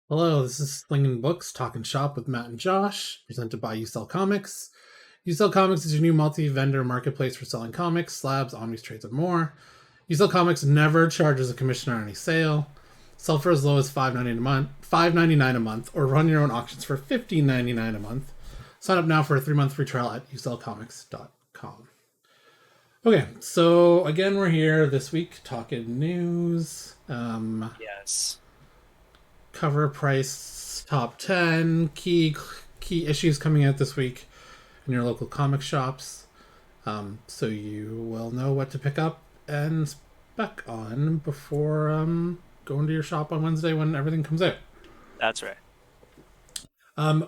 Hello, this is Slingin Books, Talkin Shop with Matt and Josh, presented by You Comics. You Comics is your new multi-vendor marketplace for selling comics, slabs, omnis, trades, and more. You Comics never charges a commission on any sale. Sell for as low as $5.99 a month, or run your own auctions for $15.99 a month. Sign up now for a 3-month free trial at usellcomics.com. Okay, so again, we're here this week talking news. Yes. Cover price top 10 key issues coming out this week in your local comic shops, so you will know what to pick up and spec on before going to your shop on Wednesday when everything comes out. That's right.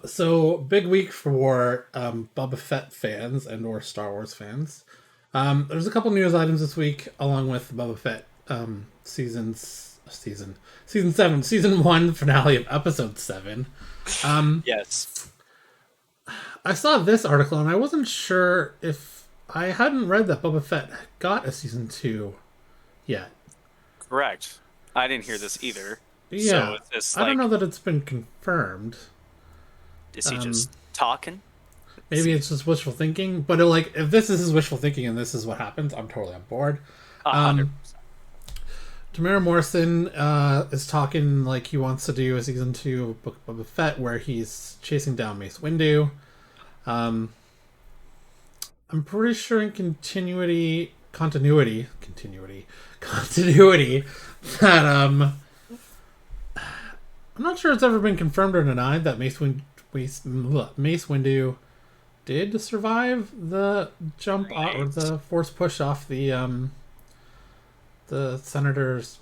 So big week for Boba Fett fans and or Star Wars fans. There's a couple news items this week along with Boba Fett season 1 finale of episode 7. Yes. I saw this article and I wasn't sure if I hadn't read that Boba Fett got a season 2 yet. Correct. I didn't hear this either. Yeah. So I don't know that it's been confirmed. Is he just talking? Maybe it's just wishful thinking, but if this is his wishful thinking and this is what happens, I'm totally on board. 100%. Tamara Morrison is talking like he wants to do a season 2 of Book of Boba Fett where he's chasing down Mace Windu. I'm pretty sure in continuity that I'm not sure it's ever been confirmed or denied that Mace Windu did survive the jump or the force push off the senator's,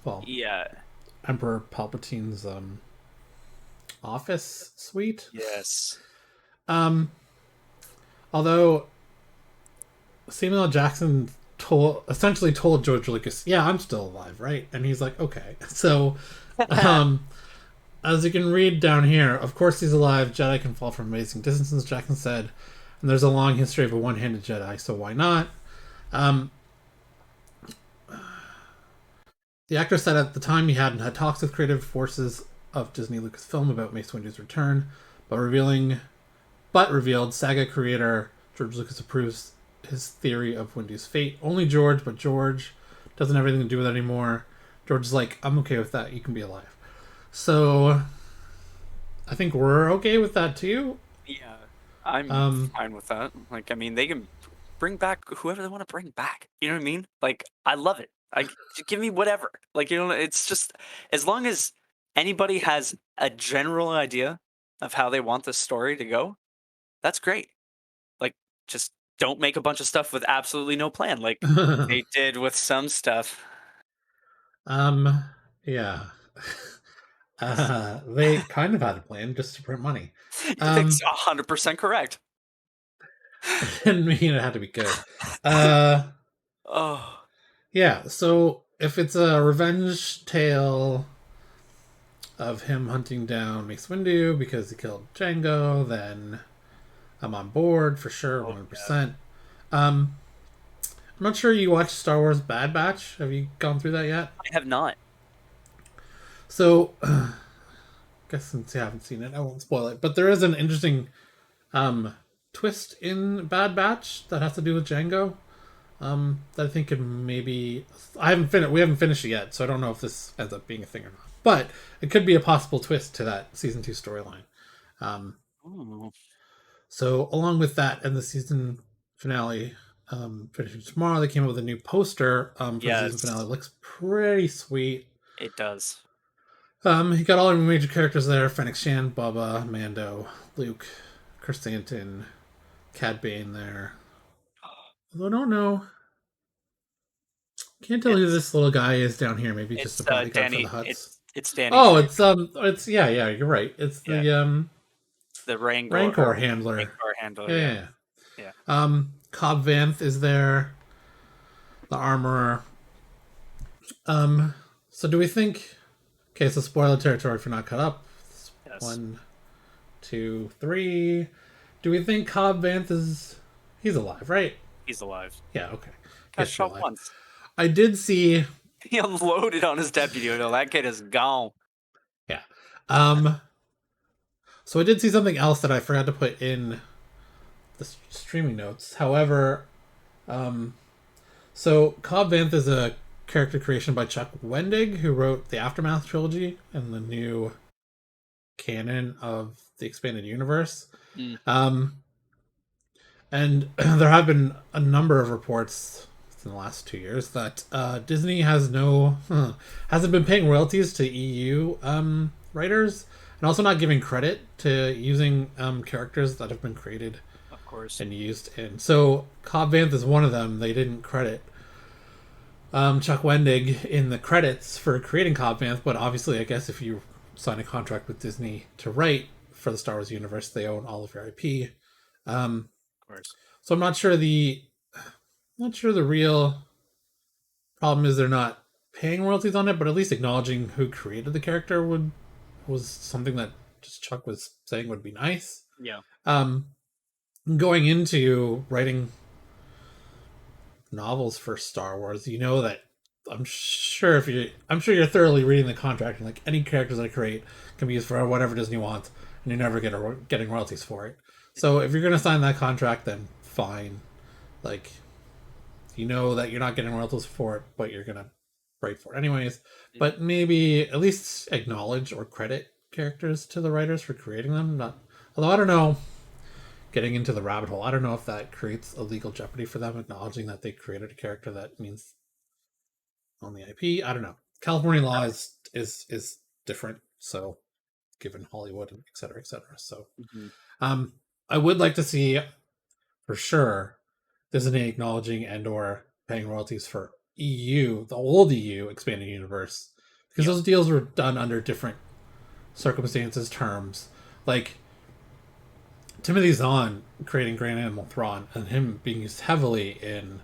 Emperor Palpatine's office suite. Yes. Although Samuel L. Jackson essentially told George Lucas, "Yeah, I'm still alive, right?" And he's like, "Okay." So, as you can read down here, of course he's alive. Jedi can fall from amazing distances, Jackson said, and there's a long history of a one-handed Jedi, so why not? The actor said at the time he hadn't had talks with creative forces of Disney Lucasfilm about Mace Windu's return, but revealed saga creator George Lucas approves his theory of Windu's fate. Only George, but George doesn't have anything to do with it anymore. George is like, "I'm okay with that. You can be alive." So I think we're okay with that too. Yeah, I'm fine with that. Like, I mean, they can bring back whoever they want to bring back. You know what I mean? Like, I love it. Just give me whatever. Like, it's just as long as anybody has a general idea of how they want this story to go, that's great. Like, just don't make a bunch of stuff with absolutely no plan, like they did with some stuff. Yeah. They kind of had a plan just to print money. That's 100% correct. Didn't mean it had to be good. Oh. Yeah, so if it's a revenge tale of him hunting down Mace Windu because he killed Django, then I'm on board for sure, 100%. I'm not sure you watched Star Wars Bad Batch. Have you gone through that yet? I have not. So, guess since you haven't seen it, I won't spoil it. But there is an interesting twist in Bad Batch that has to do with Django. That I think could maybe we haven't finished it yet, so I don't know if this ends up being a thing or not. But it could be a possible twist to that season 2 storyline. So along with that and the season finale finishing tomorrow, they came up with a new poster for the season finale. It looks pretty sweet. It does. You got all the major characters there: Fennec Shand, Bubba, Mando, Luke, Chrysanthemum, Cad Bane there. Although I don't know. Can't tell who this little guy is down here. Maybe just a bodyguard for the Hutts. It's Danny. Oh, it's yeah, you're right. It's the Rancor handler. Rancor handler. Yeah. Cobb Vanth is there. The armorer. So do we think? Okay, so spoiler territory if you're not caught up. Yes. 1, 2, 3. Do we think Cobb Vanth he's alive, right? He's alive. Yeah, okay. Got shot once. I did see he unloaded on his deputy. That kid is gone. Yeah. So I did see something else that I forgot to put in the streaming notes. However, so Cobb Vanth is a character creation by Chuck Wendig, who wrote the Aftermath trilogy and the new canon of the expanded universe. And there have been a number of reports in the last 2 years that Disney hasn't been paying royalties to EU writers, and also not giving credit to using characters that have been created, of course, and used. And so Cobb Vanth is one of them. They didn't credit Chuck Wendig in the credits for creating Cobb Vanth, but obviously, I guess if you sign a contract with Disney to write for the Star Wars universe, they own all of your IP. Of course. So I'm not sure the real problem is they're not paying royalties on it, but at least acknowledging who created the character was something that just Chuck was saying would be nice. Yeah. Going into writing novels for Star Wars, you know that I'm sure you're thoroughly reading the contract, and like any characters I create can be used for whatever Disney wants, and you're never getting royalties for it. So if you're going to sign that contract, then fine. Like, you know that you're not getting royalties for it, but you're going to write for it anyways. But maybe at least acknowledge or credit characters to the writers for creating them. Although I don't know, getting into the rabbit hole, I don't know if that creates a legal jeopardy for them, acknowledging that they created a character that means on the IP. I don't know. California law is different, so given Hollywood and et cetera, so I would like to see, for sure, Disney acknowledging and or paying royalties for EU, the old EU expanded universe, because those deals were done under different circumstances, terms. Like Timothy Zahn creating Grand Admiral Thrawn and him being used heavily in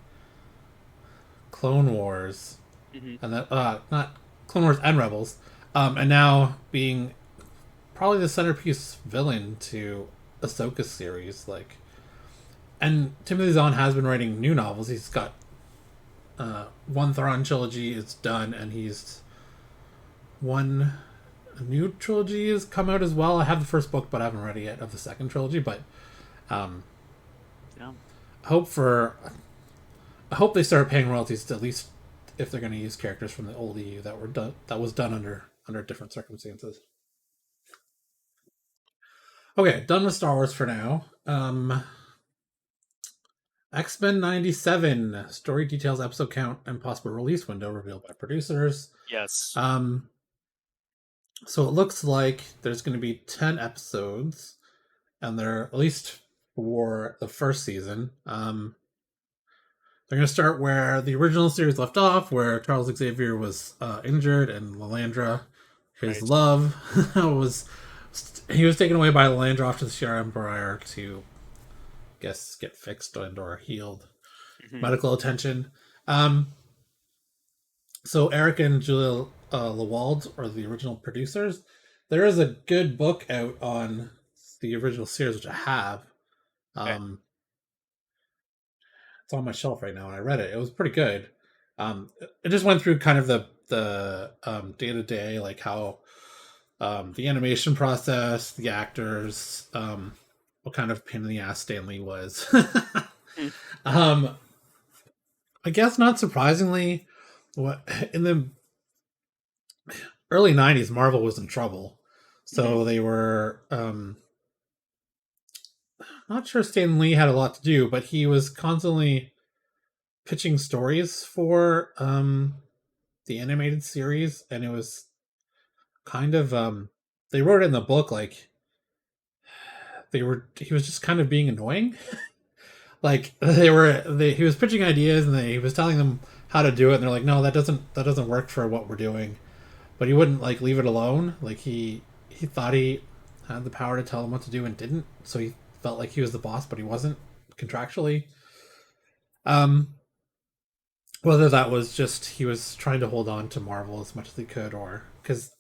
Clone Wars, and that not Clone Wars and Rebels, and now being probably the centerpiece villain to Ahsoka's series, like. And Timothy Zahn has been writing new novels. He's got one Thrawn trilogy is done, and a new trilogy has come out as well. I have the first book, but I haven't read it yet of the second trilogy. But I hope they start paying royalties to, at least if they're going to use characters from the old EU that was done under different circumstances. Okay, done with Star Wars for now. X-Men 97 story details, episode count, and possible release window revealed by producers. Yes. So it looks like there's going to be 10 episodes, and they're at least for the first season. They're going to start where the original series left off, where Charles Xavier was injured, and Lilandra, his love, was taken away by Lilandra off to the Shi'ar Empire to get fixed and or healed, medical attention. So Eric and Julia Lewald are the original producers. There is a good book out on the original series, which I have. It's on my shelf right now, and I read it. It was pretty good. It just went through kind of the day-to-day, like how the animation process, the actors, what kind of pain in the ass Stan Lee was. I guess not surprisingly, in the early 90s, Marvel was in trouble. So they were, not sure Stan Lee had a lot to do, but he was constantly pitching stories for the animated series, and it was kind of, they wrote it in the book like he was just kind of being annoying. Like he was pitching ideas, and he was telling them how to do it, and they're like, no, that doesn't work for what we're doing. But he wouldn't like leave it alone. Like he thought he had the power to tell them what to do and didn't, so he felt like he was the boss, but he wasn't contractually. Whether that was just he was trying to hold on to Marvel as much as he could, or because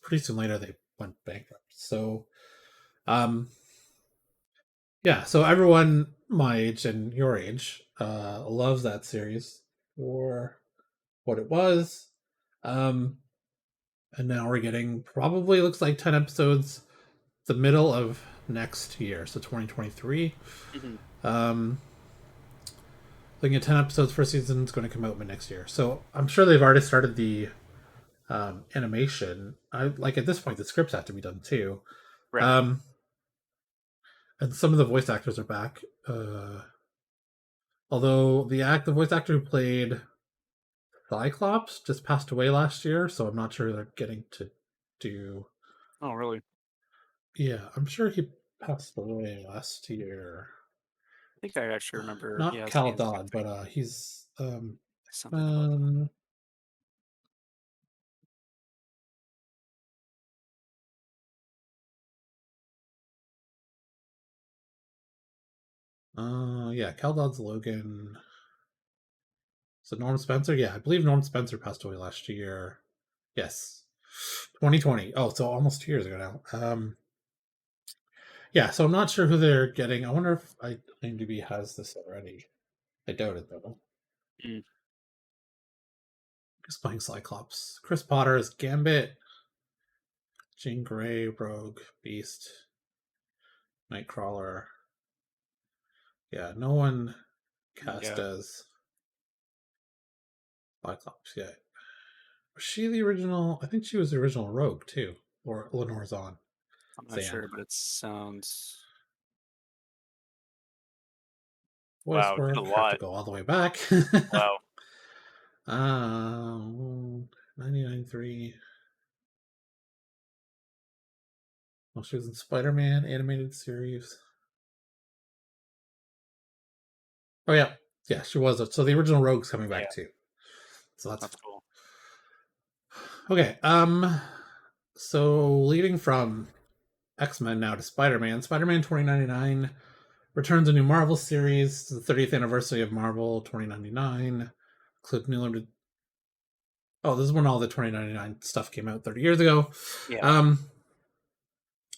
pretty soon later they went bankrupt. So yeah, so everyone my age and your age loves that series for what it was. And now we're getting, probably looks like 10 episodes the middle of next year, so 2023. Looking at 10 episodes per season, it's going to come out mid next year. So I'm sure they've already started the animation. At this point, the scripts have to be done too. Right. And some of the voice actors are back. Although the voice actor who played Cyclops just passed away last year, so I'm not sure they're getting to do. Oh, really? Yeah, I'm sure he passed away last year. I think I actually remember. Not Cal Dodd, but he's something about yeah, Cal Dodd's Logan. So Norm Spencer, yeah, I believe Norm Spencer passed away last year. Yes, 2020. Oh, so almost 2 years ago now. Yeah, so I'm not sure who they're getting. I wonder if IMDb has this already. I doubt it though. Just playing Cyclops. Chris Potter is Gambit. Jean Grey, Rogue, Beast, Nightcrawler. Yeah, no one cast as Cyclops yet. Was she the original? I think she was the original Rogue too, or Lenore Zahn. I'm not sure, but it sounds. Voice Wow, work. did a Have to lot. go all the way back. Wow. 99.3. Well, she was in Spider-Man animated series. Oh yeah, yeah, she was. So the original Rogue's coming back too. So that's cool. Okay. So leading from X-Men now to Spider-Man. Spider-Man 2099 returns a new Marvel series. It's the 30th anniversary of Marvel 2099. Include new limited. Oh, this is when all the 2099 stuff came out 30 years ago. Yeah.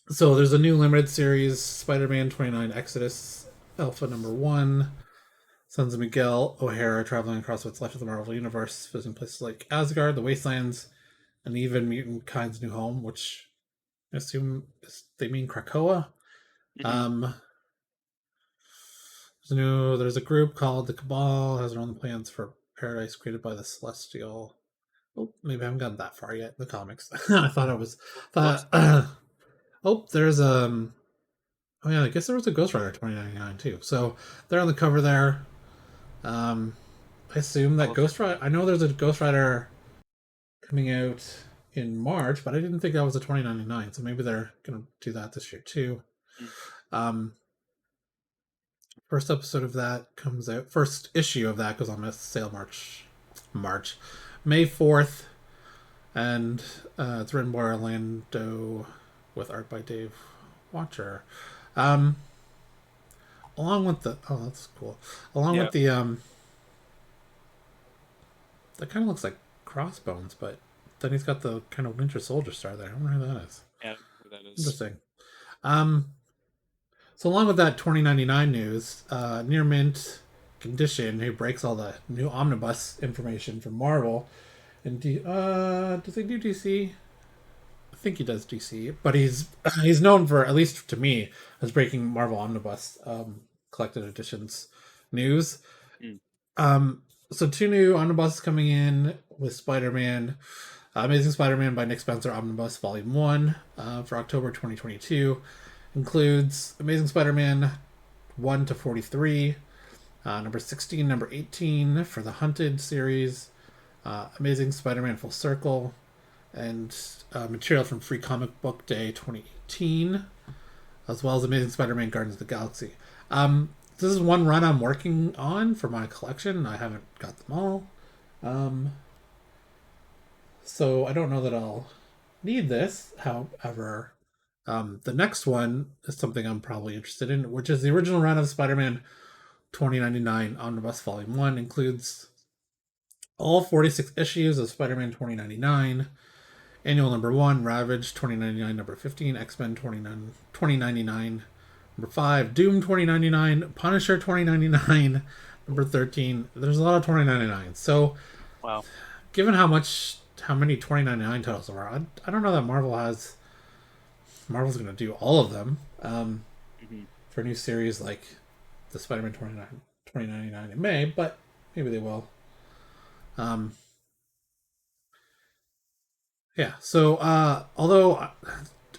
So there's a new limited series, Spider-Man 29 Exodus, Alpha number 1. Sons of Miguel O'Hara traveling across what's left of the Marvel Universe, visiting places like Asgard, the Wastelands, and even Mutant Kind's new home, which I assume they mean Krakoa. There's a group called the Cabal, has their own plans for paradise created by the Celestial. Oh, maybe I haven't gotten that far yet in the comics. I thought I was. There's oh yeah, I guess there was a Ghost Rider 2099 too. So they're on the cover there. I assume that Ghost Rider. I know there's a Ghost Rider coming out in March, but I didn't think that was a 2099. So maybe they're gonna do that this year too. First episode of that comes out. First issue of that goes on sale March, May 4th, and it's written by Orlando with art by Dave Watcher. Along with the that's cool. Along with the that kind of looks like Crossbones, but then he's got the kind of Winter Soldier star there. I wonder who that is. Yeah, who that is. Interesting. So along with that 2099 news, Near Mint Condition, who breaks all the new Omnibus information from Marvel, and does he do DC? I think he does DC, but he's known for, at least to me, as breaking Marvel Omnibus collected editions news. So 2 new omnibuses coming in with Spider-Man, Amazing Spider-Man by Nick Spencer Omnibus Volume 1 for October 2022. Includes Amazing Spider-Man 1 to 43, number 16, number 18 for the Hunted series, Amazing Spider-Man Full Circle, and material from Free Comic Book Day 2018, as well as Amazing Spider-Man Guardians of the Galaxy. This is one run I'm working on for my collection. I haven't got them all. So I don't know that I'll need this. However, the next one is something I'm probably interested in, which is the original run of Spider-Man 2099 Omnibus Volume 1. Includes all 46 issues of Spider-Man 2099, Annual number 1, Ravage 2099, number 15, X-Men 2099, number 5, Doom 2099, Punisher 2099, number 13. There's a lot of 2099. So, wow. Given how many 2099 titles there are, I don't know that Marvel has Marvel's going to do all of them Mm-hmm. for a new series like the Spider-Man 2099 in May, but maybe they will. Um, yeah. So although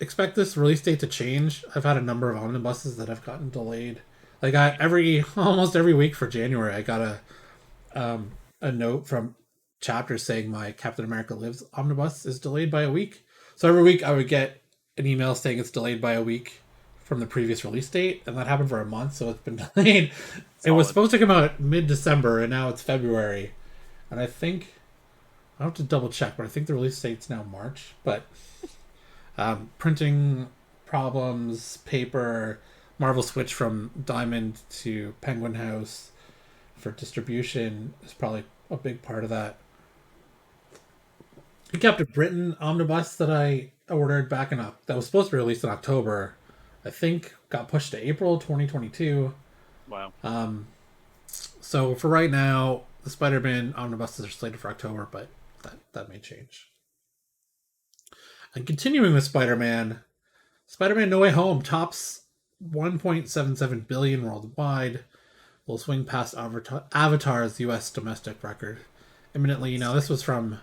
expect this release date to change, I've had a number of omnibuses that have gotten delayed. Like almost every week for January, I got a note from Chapter saying my Captain America Lives omnibus is delayed by a week. So every week I would get an email saying it's delayed by a week from the previous release date, and that happened for a month, so it's been delayed. It was supposed to come out mid-December, and now it's February. And I think I have to double check, but I think the release date's now March. But printing problems, paper, Marvel switch from Diamond to Penguin House for distribution is probably a big part of that. The Captain Britain omnibus that I ordered back that was supposed to be released in October, I think got pushed to April 2022. Wow. So for right now, the Spider-Man omnibuses are slated for October, but that may change. And continuing with Spider-Man No Way Home tops 1.77 billion worldwide. Will swing past Avatar's U.S. domestic record imminently. Now this was from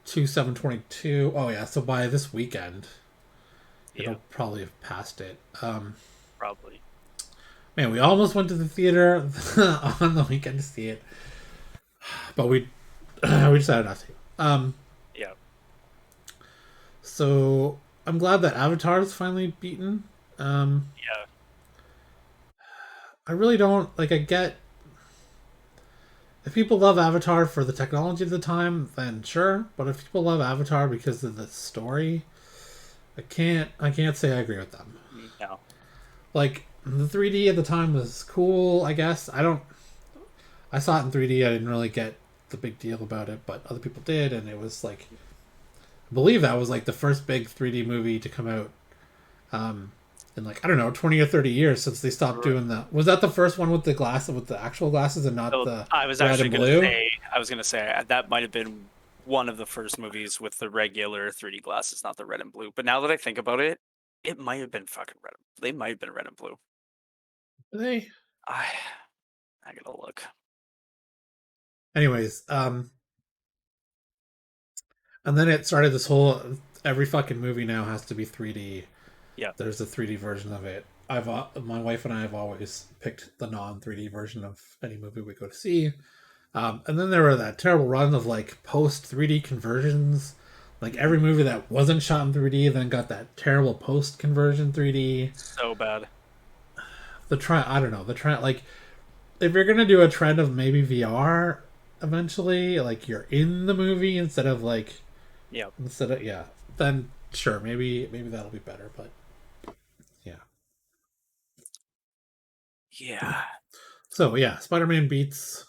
2/7/22. Oh yeah, so by this weekend, it'll probably have passed it. Probably. Man, we almost went to the theater on the weekend to see it, but we decided not to. Yeah. So I'm glad that Avatar's finally beaten. Yeah. I really don't like. I get if people love Avatar for the technology of the time, then sure. But if people love Avatar because of the story, I can't say I agree with them. No. Like the 3D at the time was cool, I guess. I saw it in 3D. I didn't really get the big deal about it, but other people did, and it was like I believe that was like the first big 3D movie to come out in like I don't know 20 or 30 years since they stopped doing that. Was that the first one with the actual glasses and not the I was red actually and blue? I was gonna say that might have been one of the first movies with the regular 3D glasses, not the red and blue. But now that I think about it, it might have been fucking red. They might have been red and blue. They I gotta look. anyways and then it started this whole every fucking movie now has to be 3D. Yeah. There's a 3D version of it. My wife and I have always picked the non 3D version of any movie we go to see. And then there were that terrible run of like post 3D conversions. Like every movie that wasn't shot in 3D then got that terrible post conversion 3D. So bad. I don't know. The trend, like, if you're gonna do a trend of maybe VR eventually, like you're in the movie instead of then sure, maybe that'll be better. But yeah. Yeah. So yeah, Spider-Man beats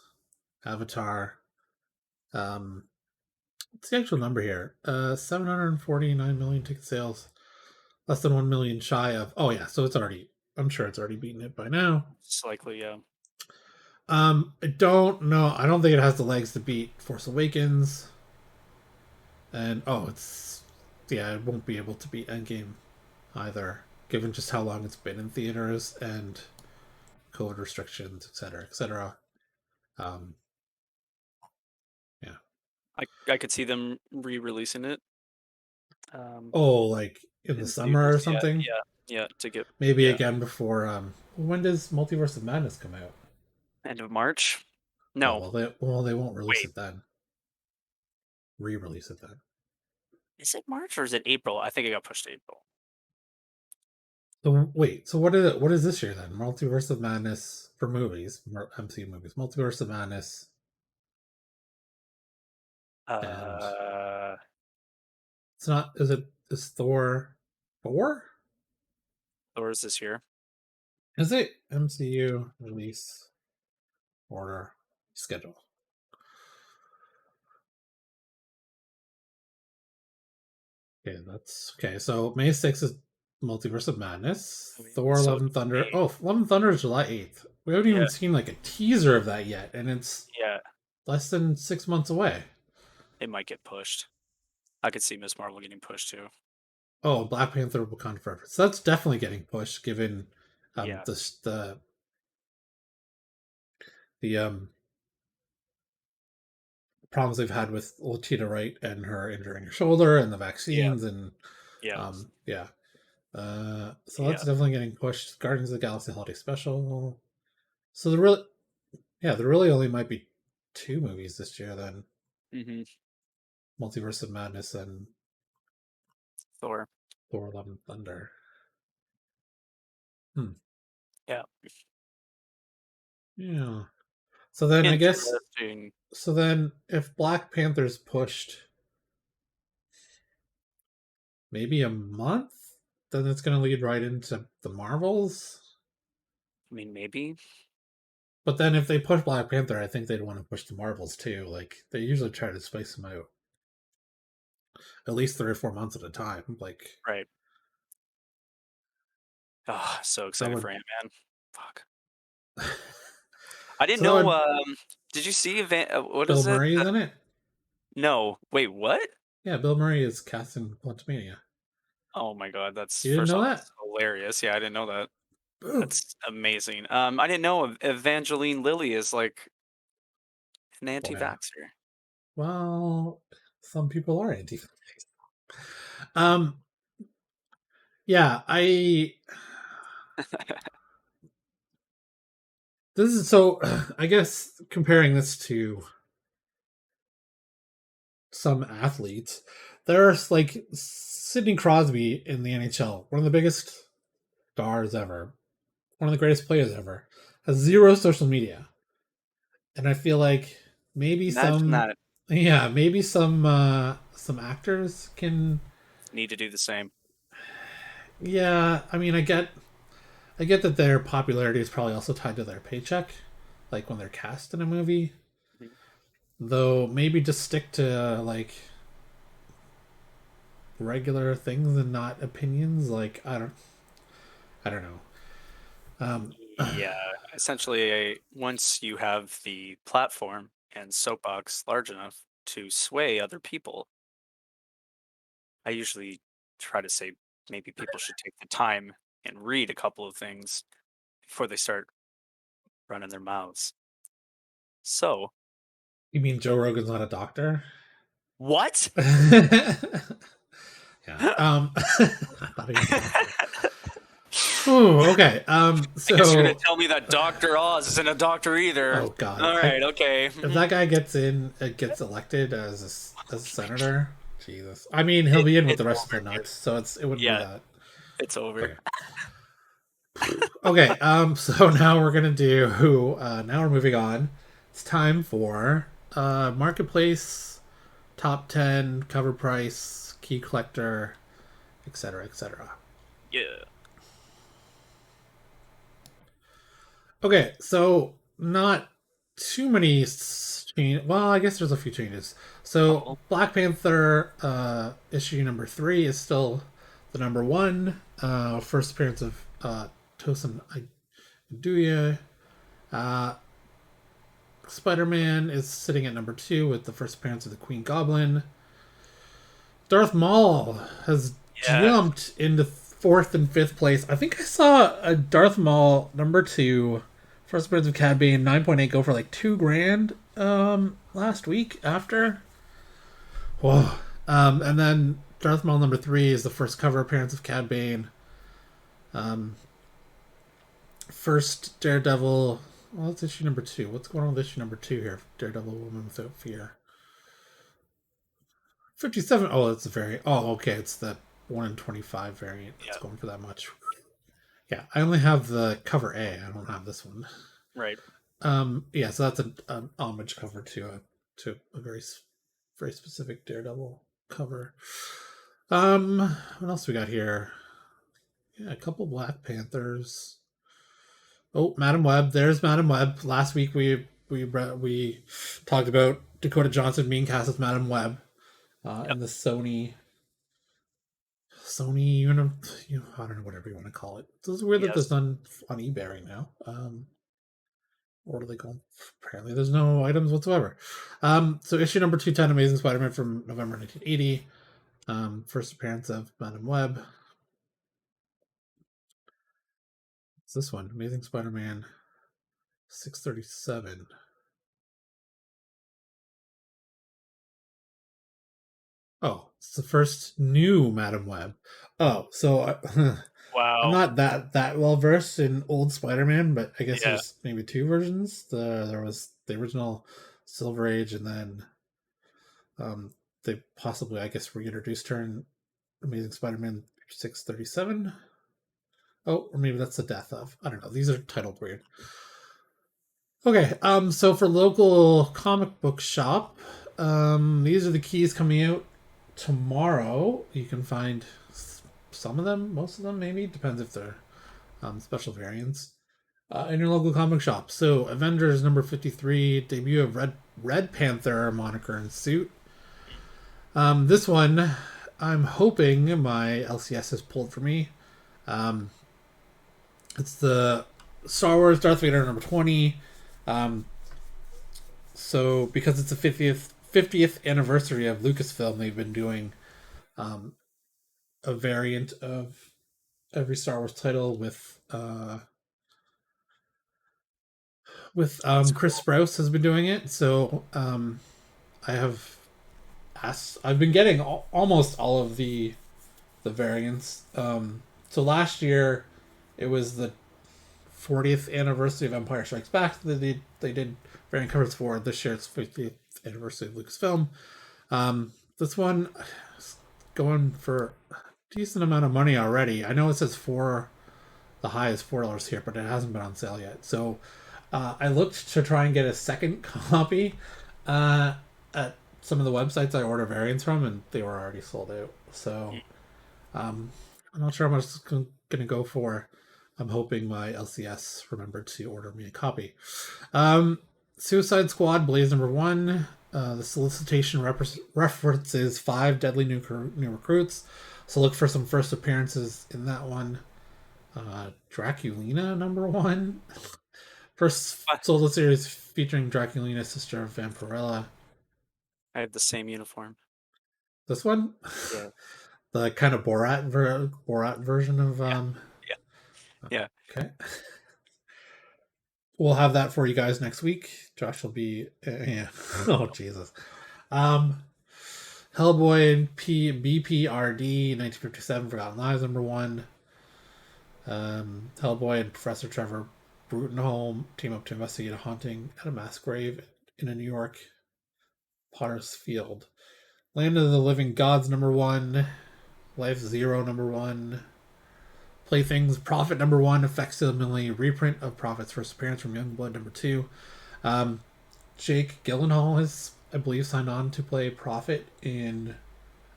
Avatar. What's the actual number here? 749 million ticket sales, less than 1 million shy of. Oh yeah, so I'm sure it's already beaten it by now. It's likely, yeah. I don't know. I don't think it has the legs to beat Force Awakens. And it won't be able to beat Endgame either, given just how long it's been in theaters and COVID restrictions, etc., etc. Yeah. I could see them re-releasing it. Like in the summer or something. Yeah. To get maybe again before. When does Multiverse of Madness come out? End of March. No. They won't release it then. Re-release it then. Is it March or is it April? I think it got pushed to April. So wait, so what is this year then? Multiverse of Madness for movies, MCU movies. Multiverse of Madness. It's not. Is Thor 4? Thor is this year. Is it MCU release order schedule? Okay, that's okay. So May 6th is Multiverse of Madness. Thor: Love and Thunder. Oh, Love and Thunder is July 8th. We haven't even seen like a teaser of that yet, and it's less than 6 months away. It might get pushed. I could see Miss Marvel getting pushed too. Oh, Black Panther Wakanda Forever. So that's definitely getting pushed given Yeah. the problems they've had with Letitia Wright and her injuring her shoulder and the Yeah. vaccines and Yeah. yeah. So that's Yeah. definitely getting pushed. Guardians of the Galaxy Holiday Special. So there really only might be two movies this year then. Hmm. Multiverse of Madness and Thor. Thor: Love and Thunder. Hmm. Yeah. Yeah. So then I guess Interesting. so then if Black Panther's pushed maybe a month, then it's going to lead right into the Marvels. I mean, maybe. But then if they push Black Panther, I think they'd want to push the Marvels too. Like they usually try to space them out at least 3 or 4 months at a time. Like Right. Oh, so that excited would. for Ant-Man. Fuck. I didn't So that know. would. Did you see what Bill is it? Murray is in it. No. Wait, what? Yeah, Bill Murray is cast in Quantumania. Oh my god, that's You didn't first know off, that? that's hilarious. Yeah, I didn't know that. Boom. That's amazing. I didn't know Evangeline Lilly is like an Whatever. anti-vaxxer. Well, some people are anti. Um. Yeah, I. This is so. I guess comparing this to some athletes, there's like Sidney Crosby in the NHL, one of the biggest stars ever, one of the greatest players ever, has zero social media, and I feel like maybe Imagine some, that. yeah, maybe some actors can, Need to do the same. yeah. I mean, I get that their popularity is probably also tied to their paycheck, like when they're cast in a movie. Mhm. Though maybe just stick to like regular things and not opinions. Like I don't know. Um, Yeah, essentially, once you have the platform and soapbox large enough to sway other people, I usually try to say maybe people should take the time and read a couple of things before they start running their mouths. So, you mean Joe Rogan's not a doctor? what? Yeah. I thought he was a doctor. Ooh, okay. I guess you're gonna So, tell me that Dr. Oz isn't a doctor either. oh god, All right, okay. if that guy gets elected as a senator, Jesus. I mean, he'll It, be in with it's the rest of the over, dude. nuts, so it wouldn't be Yeah, that. it's over. Okay. Okay. So now we're gonna do. Now we're moving on. It's time for marketplace top 10 cover price key collector, etc., etc. Yeah. Okay, so not too many change. Well, I guess there's a few changes. So Oh, Black Panther issue number 3 is still the number one. First appearance of Tosin Iduya. Uh, Spider-Man is sitting at number 2 with the first appearance of the Queen Goblin. Darth Maul has yeah. jumped into fourth and fifth place. I think I saw a Darth Maul number 2, first appearance of Cad Bane 9.8 go for like $2,000 last week after. Whoa. And then Darth Maul number 3 is the first cover appearance of Cad Bane. Um, First Daredevil. Well, that's issue number 2. What's going on with issue number 2 here? Daredevil Woman Without Fear. 57. Oh, that's a variant. Oh, okay. It's the 1 in 25 variant that's Yeah. going for that much. Yeah, I only have the cover A. I don't have this one. Right. Yeah, so that's an homage cover to a very specific Daredevil cover. What else we got here? Yeah, a couple Black Panthers. Oh, Madam Web. There's Madam Web. Last week we talked about Dakota Johnson being cast as Madam Web Yep. in the Sony, I don't know, whatever you want to call it. It's weird that there's Yes. none on eBay right now. What are they called? Apparently, there's no items whatsoever. So issue number 210, Amazing Spider-Man from November 1980. First appearance of Madam Web. What's this one? Amazing Spider-Man 637. Oh, it's the first new Madam Web. Oh, so Wow. I'm not that well versed in old Spider-Man, but I guess Yeah. there's maybe two versions. There was the original Silver Age, and then they possibly, I guess, reintroduced her in Amazing Spider-Man 637. Oh, or maybe that's the death of. I don't know. These are titled weird. Okay, so for local comic book shop, these are the keys coming out tomorrow. You can find some of them, most of them, maybe depends if they're special variants in your local comic shop. So, Avengers number 53, debut of Red Panther moniker and suit. This one, I'm hoping my LCS has pulled for me. It's the Star Wars Darth Vader number 20. So because it's the 50th anniversary of Lucasfilm, they've been doing a variant of every Star Wars title with Chris Sprouse has been doing it. So I've been getting almost all of the variants. So last year it was the 40th anniversary of Empire Strikes Back that they did variant covers for. This year it's 50th anniversary of Lucasfilm. This one is going for a decent amount of money already. I know it says the high is $4 here, but it hasn't been on sale yet. So I looked to try and get a second copy at some of the websites I order variants from, and they were already sold out. So I'm not sure how much it's going to go for. I'm hoping my LCS remembered to order me a copy. Suicide Squad Blaze number 1. The solicitation references 5 deadly new recruits. So look for some first appearances in that one. Draculina number 1. First solo series featuring Draculina, sister of Vampirella. I have the same uniform. This one? Yeah. The kind of Borat version of Yeah. Okay. We'll have that for you guys next week. Josh will be yeah. Oh Jesus. Hellboy and BPRD 1957 Forgotten Lives number 1. Hellboy and Professor Trevor Brutenholm team up to investigate a haunting at a mass grave in a New York Potter's Field. Land of the Living Gods number 1. Life Zero number 1. Playthings Prophet number 1, a facsimile reprint of Prophet's first appearance from Youngblood number 2. Jake Gyllenhaal has, I believe, signed on to play Prophet in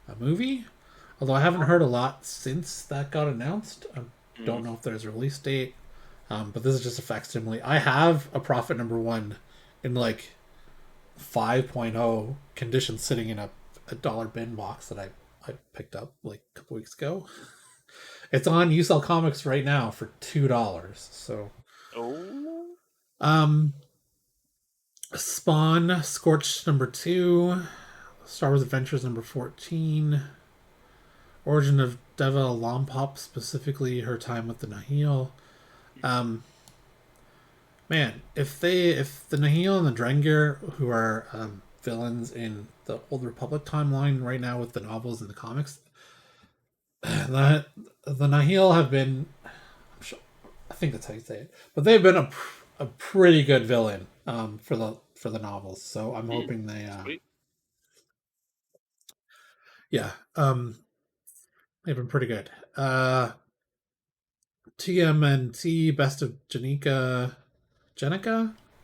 a movie. Although I haven't heard a lot since that got announced. I don't know if there's a release date. But this is just a facsimile. I have a Prophet number 1 in like 5.0 condition sitting in a dollar bin box that I picked up like a couple weeks ago. It's on USL Comics right now for $2. So, Spawn Scorched number 2, Star Wars Adventures number 14, Origin of Deva Lompop, specifically her time with the Nahil. Man, if the Nahil and the Drengir, who are villains in the Old Republic timeline right now with the novels and the comics, the Nahil have been, I think that's how you say it, but they've been a pretty good villain for the novels. So I'm hoping they they've been pretty good. TMNT Best of Jenica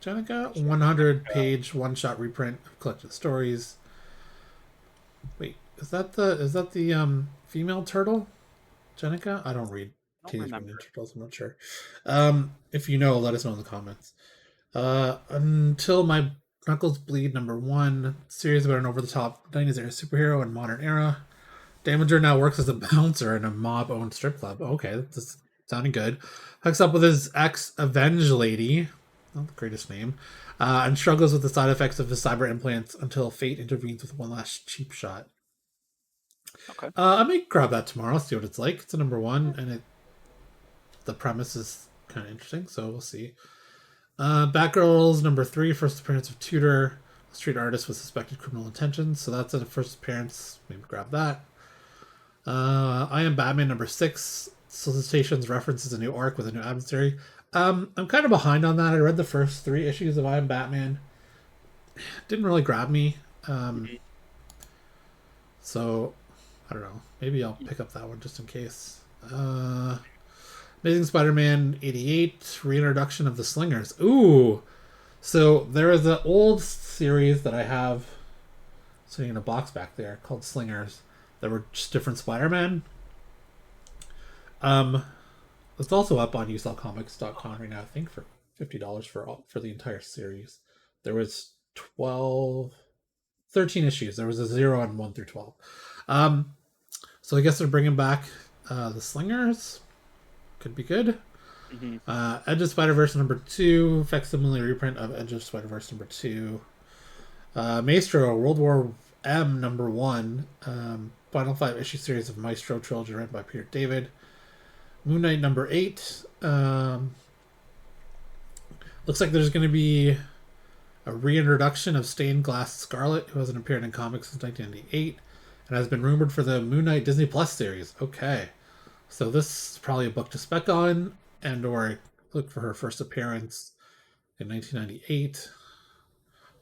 100-page one-shot reprint of collected stories. Wait, is that the female turtle? Jenica? I don't read Teenage Mutant Ninja Turtles, I'm not sure. If you know, let us know in the comments. Until My Knuckles Bleed number 1, series about an over-the-top 90s era superhero and modern era. Damager now works as a bouncer in a mob-owned strip club. Okay, that's sounding good. Hooks up with his ex-Avenge lady, not the greatest name, and struggles with the side effects of his cyber implants until fate intervenes with one last cheap shot. Okay. I may grab that tomorrow, see what it's like. It's a number 1, and the premise is kind of interesting, so we'll see. Batgirl's number 3, first appearance of Tudor, street artist with suspected criminal intentions. So that's a first appearance. Maybe grab that. I Am Batman number 6, solicitations references a new arc with a new adversary. I'm kind of behind on that. I read the first 3 issues of I Am Batman. Didn't really grab me. So I don't know. Maybe I'll pick up that one just in case. Amazing Spider-Man 88, reintroduction of the Slingers. Ooh! So there is an old series that I have sitting in a box back there called Slingers that were just different Spider-Man. It's also up on usellcomics.com right now, I think, for $50 for the entire series. There was 13 issues. There was a 0 on 1 through 12. So I guess they're bringing back the Slingers. Could be good. Edge of Spider-Verse number 2, facsimile reprint of Edge of Spider-Verse number 2. Maestro, World War M number 1, final 5 issue series of Maestro trilogy written by Peter David. Moon Knight number 8. Looks like there's going to be a reintroduction of Stained Glass Scarlet, who hasn't appeared in comics since 1998, and has been rumored for the Moon Knight Disney Plus series. Okay. So this is probably a book to spec on, and or look for her first appearance in 1998.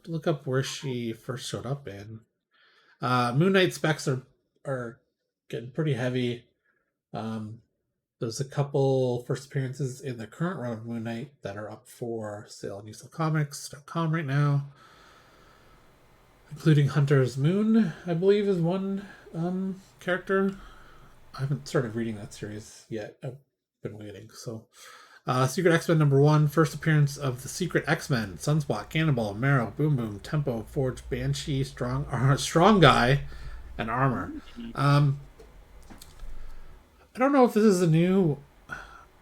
Look up where she first showed up in. Moon Knight specs are getting pretty heavy. There's a couple first appearances in the current run of Moon Knight that are up for sale on usellcomics.com right now, including Hunter's Moon, I believe, is one character. I haven't started reading that series yet. I've been waiting. So, Secret X-Men number 1, first appearance of the Secret X-Men: Sunspot, Cannonball, Marrow, Boom Boom, Tempo, Forge, Banshee, Strong Guy, and Armor. I don't know if this is a new.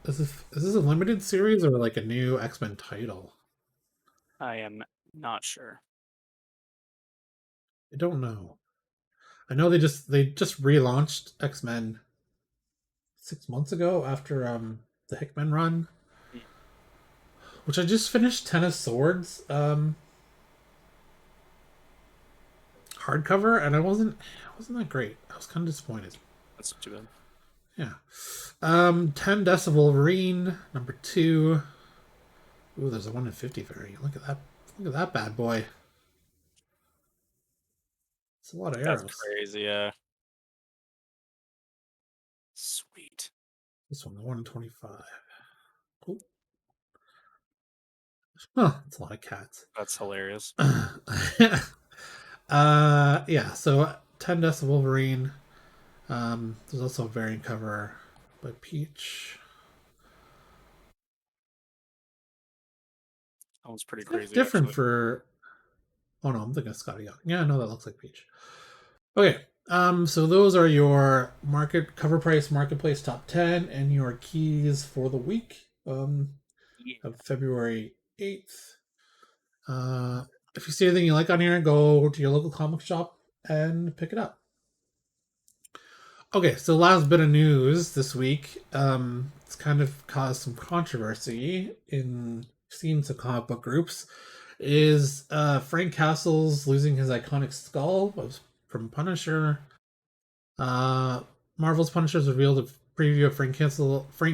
Is this a limited series or like a new X-Men title? I am not sure. I don't know. I know they just relaunched X-Men 6 months ago after the Hickman run, which I just finished. 10 of Swords hardcover, and I wasn't that great. I was kind of disappointed. That's too bad. Yeah. 10 Deaths of Wolverine number 2. Ooh, there's a 1 in 50 variant. Look at that bad boy. It's a lot of arrows. That's crazy, yeah. Sweet. This one, the 1 in 25. Cool. Huh, that's a lot of cats. That's hilarious. Yeah, so 10 Deaths of Wolverine. There's also a variant cover by Peach. That one's pretty crazy. Different actually. for. Oh no, I'm thinking of Scotty Young. Yeah, no, that looks like Peach. Okay, so those are your cover price marketplace top 10 and your keys for the week of February 8th. If you see anything you like on here, go to your local comic shop and pick it up. Okay, so last bit of news this week. It's kind of caused some controversy in scenes of comic book groups. Is Frank Castle's losing his iconic skull from Punisher. Marvel's Punisher's revealed a preview of Frank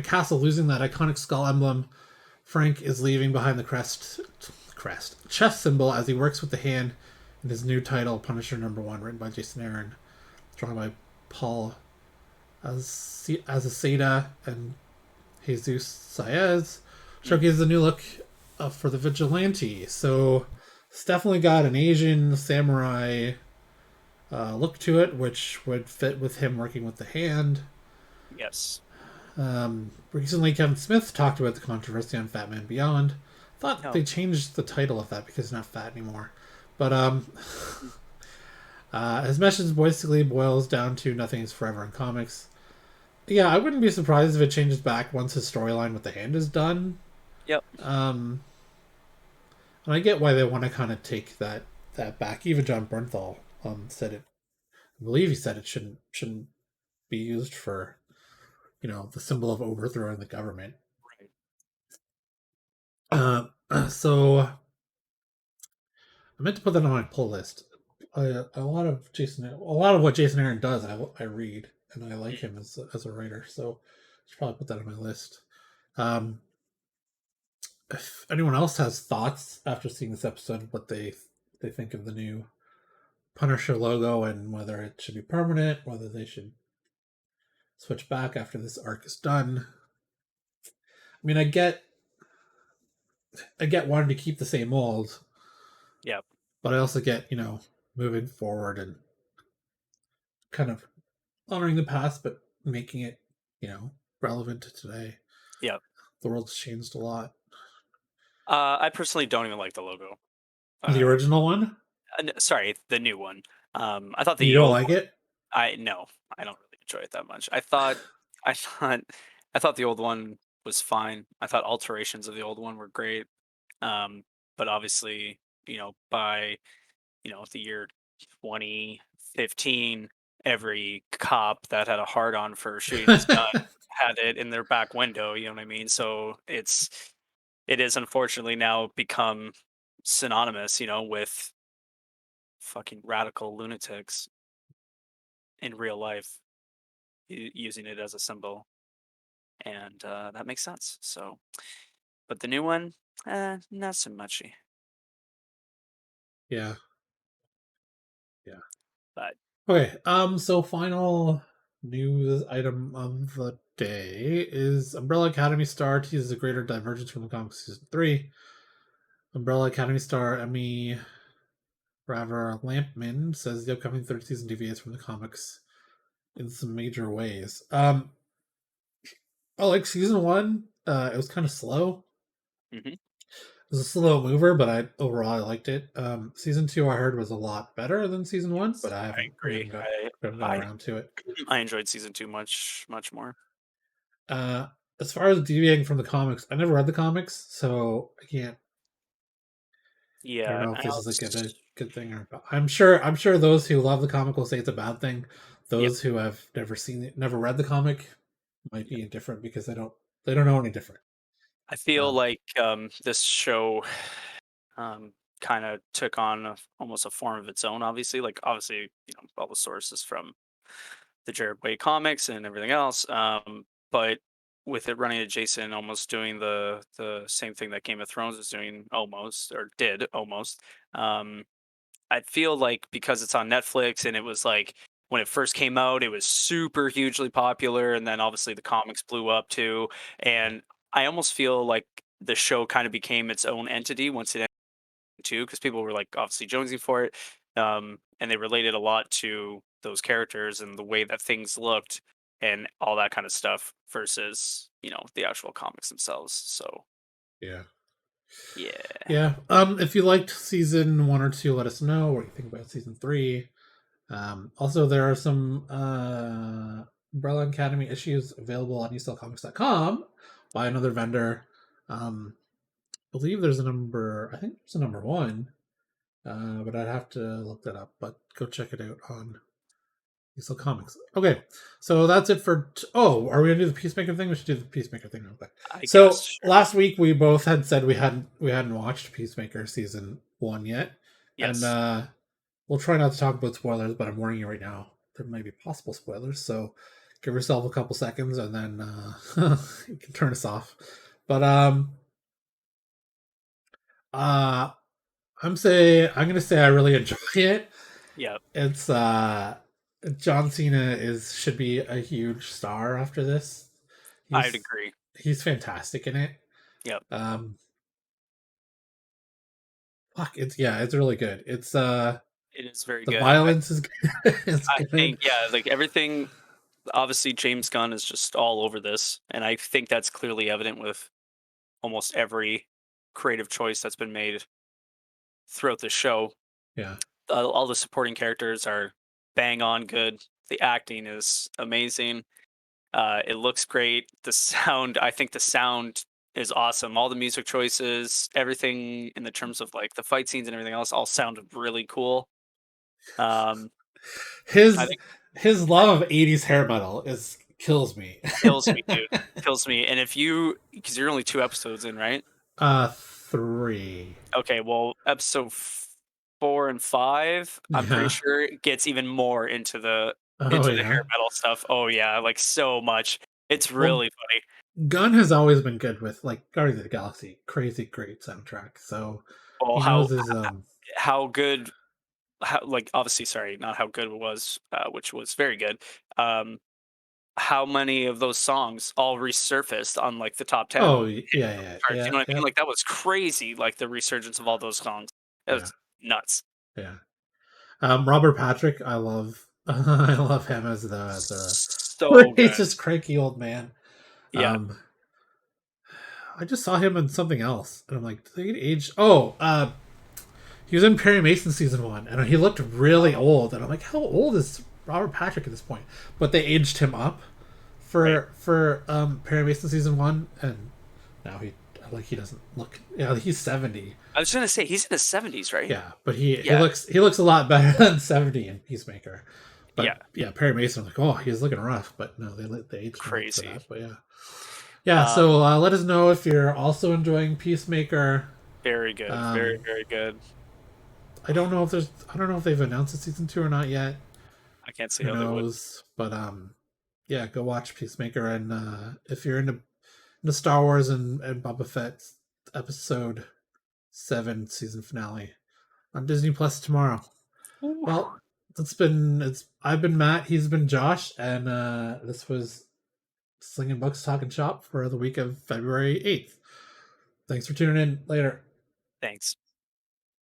Castle losing that iconic skull emblem. Frank is leaving behind the chest symbol as he works with the hand in his new title, Punisher #1, written by Jason Aaron, drawn by Paul Azaceta and Jesus Saez. Showcases a new look for the vigilante. So it's definitely got an Asian samurai look to it, which would fit with him working with the hand. Yes. Recently, Kevin Smith talked about the controversy on Fat Man Beyond. Thought they changed the title of that because he's not fat anymore. But his message basically boils down to nothing is forever in comics. Yeah, I wouldn't be surprised if it changes back once his storyline with the hand is done. Yep. And I get why they want to kind of take that back. Even John Bernthal said it believe he said it shouldn't be used for, the symbol of overthrowing the government. Right. So I meant to put that on my pull list. A lot of what Jason Aaron does, I read, and I like him as a writer. So I should probably put that on my list. If anyone else has thoughts after seeing this episode, what they think of the new Punisher logo and whether it should be permanent, whether they should switch back after this arc is done. I mean, I get wanting to keep the same mold. Yep. But I also get, moving forward and kind of honoring the past, but making it, relevant to today. Yep. The world's changed a lot. I personally don't even like the logo. The original one? Sorry, the new one. I thought You the don't old like one. it? I no, I don't really enjoy it that much. I thought, I thought the old one was fine. I thought alterations of the old one were great. But obviously, by the year 2015, every cop that had a hard on for shooting his gun had it in their back window. You know what I mean? So it is unfortunately now become synonymous, with fucking radical lunatics in real life using it as a symbol, and that makes sense. So, but the new one, not so muchy. Yeah. Yeah. But Okay. So final news item of the day is Umbrella Academy star teases a greater divergence from the comics season 3. Umbrella Academy star Emmy Raver Lampman says the upcoming third season deviates from the comics in some major ways. Like season 1. It was kind of slow. hmm It was a slow mover, but I liked it. Season 2 I heard was a lot better than season 1, but yes, I I haven't agree. we haven't got I around to it. I enjoyed season 2 much more. Uh, as far as deviating from the comics, I never read the comics, so I can't. I don't Yeah, know if I this is also, a good thing or not. I'm sure those who love the comic will say it's a bad thing. yep. Those who have never read the comic, might be indifferent because they don't know any different. I feel Um, like this show um, kind of took on almost a form of its own. Obviously, all the sources from the Jared Way comics and everything else. But with it running adjacent, almost doing the same thing that Game of Thrones was doing, almost or did almost. Um, I feel like because it's on Netflix and it was like when it first came out, it was super hugely popular, and then obviously the comics blew up too. And I almost feel like the show kind of became its own entity once it too, because people were like obviously jonesing for it, and they related a lot to those characters and the way that things looked and all that kind of stuff versus the actual comics themselves. So yeah. yeah, Yeah. If you liked season 1 or 2, let us know what you think about season 3. Also, there are some Umbrella Academy issues available on uselcomics.com by another vendor. I believe there's a number. I think there's a number 1, but I'd have to look that up. But go check it out on Usel Comics. Okay, so that's it for. Oh, are we gonna do the Peacemaker thing? We should do the Peacemaker thing real quick. I guess So sure. last week we both had said we hadn't watched Peacemaker season 1 yet, and Yes, we'll try not to talk about spoilers, but I'm warning you right now. There might be possible spoilers, so give yourself a couple seconds and then you can turn us off. But uh I'm gonna say I really enjoy it. yeah, It's John Cena is should be a huge star after this. I'd He's agree. he's fantastic in it. Yep, Um it's really good. It's it is very the good. violence is is I good. think yeah, like everything. Obviously, James Gunn is just all over this, and I think that's clearly evident with almost every creative choice that's been made throughout the show. Yeah. All the supporting characters are bang on good. The acting is amazing. It looks great. The sound, I think the sound is awesome. All the music choices, everything in the terms of like the fight scenes and everything else, all sounded really cool. Um, I his think his love of 80s hair metal kills me. kills me, dude. Kills me. And if you, because you're only 2 episodes in, right? 3. Okay, well, episode 4 and 5, I'm pretty Yeah. sure it gets even more Oh into the hair yeah. metal stuff. Oh yeah, like so much. It's Well, really funny. Gunn has always been good with like Guardians of the Galaxy, crazy great soundtrack. So Well, he knows his. how good, how, like, obviously, sorry, not how good it was, which was very good. Um, how many of those songs all resurfaced on like the top 10 Oh yeah, yeah, charts? You yeah, know what I yeah, mean? Like that was crazy. Like the resurgence of all those songs. It yeah, was nuts. yeah. Robert Patrick, I love. I love him as the So good. he's just cranky old man. Yeah. Um, I just saw him in something else, and I'm like, did they age? Oh, he was in Perry Mason season 1, and he looked really old. And I'm like, how old is Robert Patrick at this point? But they aged him up Right. for Perry Mason season 1, and now he doesn't look. Yeah, he's 70. I was gonna say he's in his 70s, right? Yeah, but he Yeah. looks a lot better than 70 in Peacemaker. Yeah. But yeah, Perry Mason, I'm like, oh, he's looking rough. But no, they aged him up for Crazy. that. But yeah. Yeah, Um, so let us know if you're also enjoying Peacemaker. very good. Very, very good. I don't know if they've announced a season 2 or not yet. I can't see Who how they would. knows? But yeah, go watch Peacemaker, and if you're into Star Wars and Boba Fett episode 7 season finale on Disney Plus tomorrow. Ooh. Well, I've been Matt, he's been Josh, and this was Slingin Books Talkin Shop for the week of February 8th. Thanks for tuning in. Later. Thanks.